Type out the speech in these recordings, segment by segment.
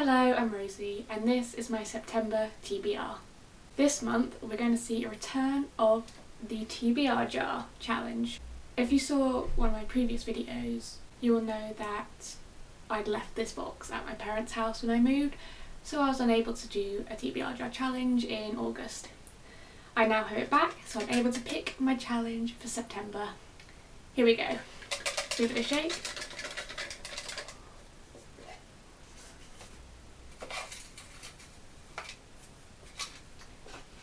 Hello, I'm Rosie and this is my September TBR. This month we're going to see a return of the TBR jar challenge. If you saw one of my previous videos, you will know that I'd left this box at my parents' house when I moved, so I was unable to do a TBR jar challenge in August. I now have it back, so I'm able to pick my challenge for September. Here we go. Give it a shake.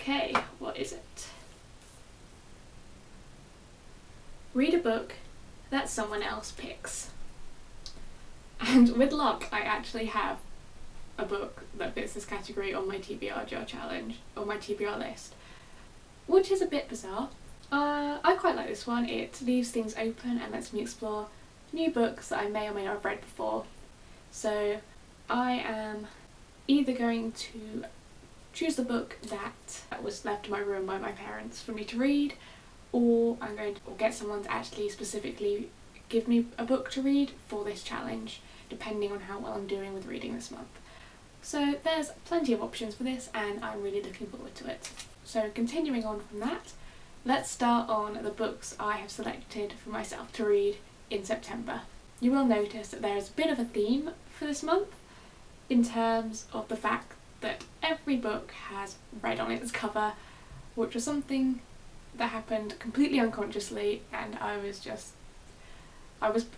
Okay, what is it? Read a book that someone else picks. And with luck, I actually have a book that fits this category on my TBR jar challenge, on my TBR list, which is a bit bizarre. I quite like this one. It leaves things open and lets me explore new books that I may or may not have read before. So I am either going to choose the book that was left in my room by my parents for me to read, or I'm going to get someone to actually specifically give me a book to read for this challenge, depending on how well I'm doing with reading this month. So there's plenty of options for this and I'm really looking forward to it. So continuing on from that, let's start on the books I have selected for myself to read in September. You will notice that there is a bit of a theme for this month in terms of the fact that every book has red on its cover, which was something that happened completely unconsciously, and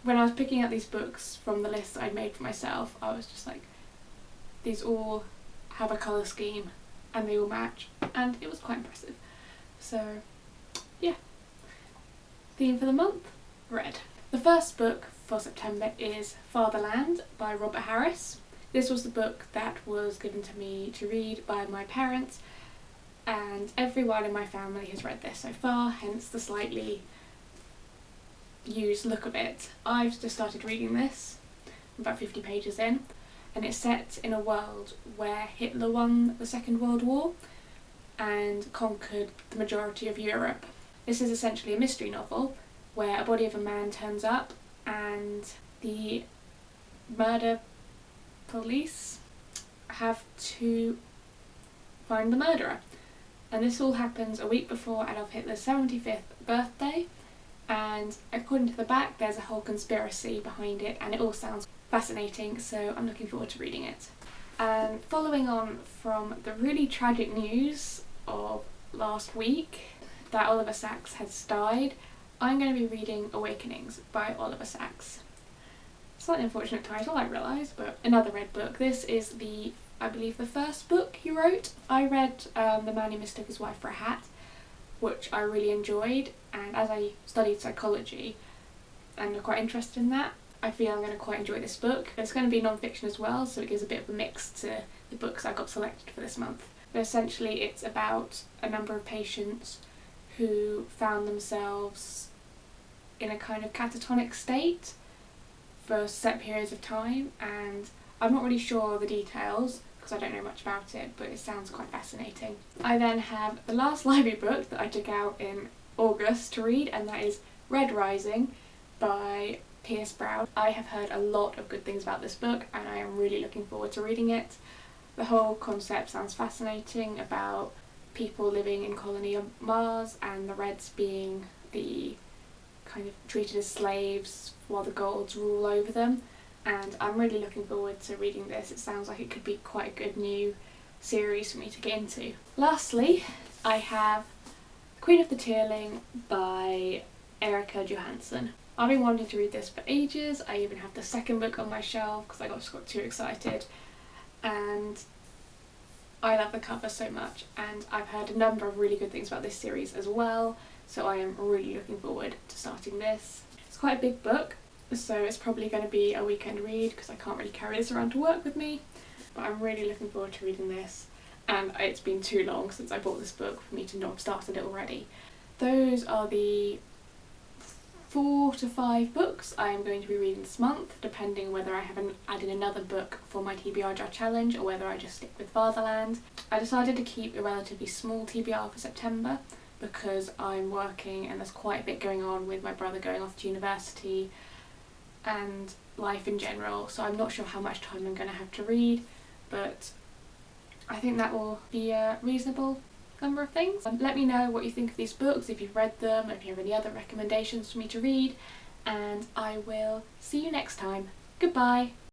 when I was picking out these books from the list that I'd made for myself, I was just like, these all have a colour scheme and they all match, and it was quite impressive. So yeah, theme for the month, red. The first book for September is Fatherland by Robert Harris. This was the book that was given to me to read by my parents, and everyone in my family has read this so far, hence the slightly used look of it. I've just started reading this, about 50 pages in, and it's set in a world where Hitler won the Second World War and conquered the majority of Europe. This is essentially a mystery novel where a body of a man turns up and the murder police have to find the murderer. And this all happens a week before Adolf Hitler's 75th birthday, and according to the back there's a whole conspiracy behind it, and it all sounds fascinating, so I'm looking forward to reading it. And following on from the really tragic news of last week that Oliver Sacks has died, I'm going to be reading Awakenings by Oliver Sacks. Slightly unfortunate title, I realise, but another red book. This is I believe the first book he wrote. I read The Man Who Mistook His Wife for a Hat, which I really enjoyed, and as I studied psychology and I'm quite interested in that, I feel I'm going to quite enjoy this book. It's going to be non-fiction as well, so it gives a bit of a mix to the books I got selected for this month. But essentially it's about a number of patients who found themselves in a kind of catatonic state for set periods of time, and I'm not really sure the details because I don't know much about it, but it sounds quite fascinating. I then have the last library book that I took out in August to read, and that is Red Rising by Pierce Brown. I have heard a lot of good things about this book and I am really looking forward to reading it. The whole concept sounds fascinating about people living in colony on Mars and the Reds being the kind of treated as slaves while the Golds rule over them, and I'm really looking forward to reading this. It sounds like it could be quite a good new series for me to get into. Lastly, I have Queen of the Tearling by Erica Johansson. I've been wanting to read this for ages. I even have the second book on my shelf because I just got too excited, and I love the cover so much, and I've heard a number of really good things about this series as well, so I am really looking forward to starting this. It's quite a big book, so it's probably going to be a weekend read because I can't really carry this around to work with me, but I'm really looking forward to reading this, and it's been too long since I bought this book for me to not have started it already. Those are the 4 to 5 books I am going to be reading this month, depending whether I have added another book for my TBR jar challenge or whether I just stick with Fatherland. I decided to keep a relatively small TBR for September because I'm working and there's quite a bit going on with my brother going off to university and life in general, so I'm not sure how much time I'm going to have to read, but I think that will be a reasonable number of things. Let me know what you think of these books, if you've read them, or if you have any other recommendations for me to read, and I will see you next time. Goodbye!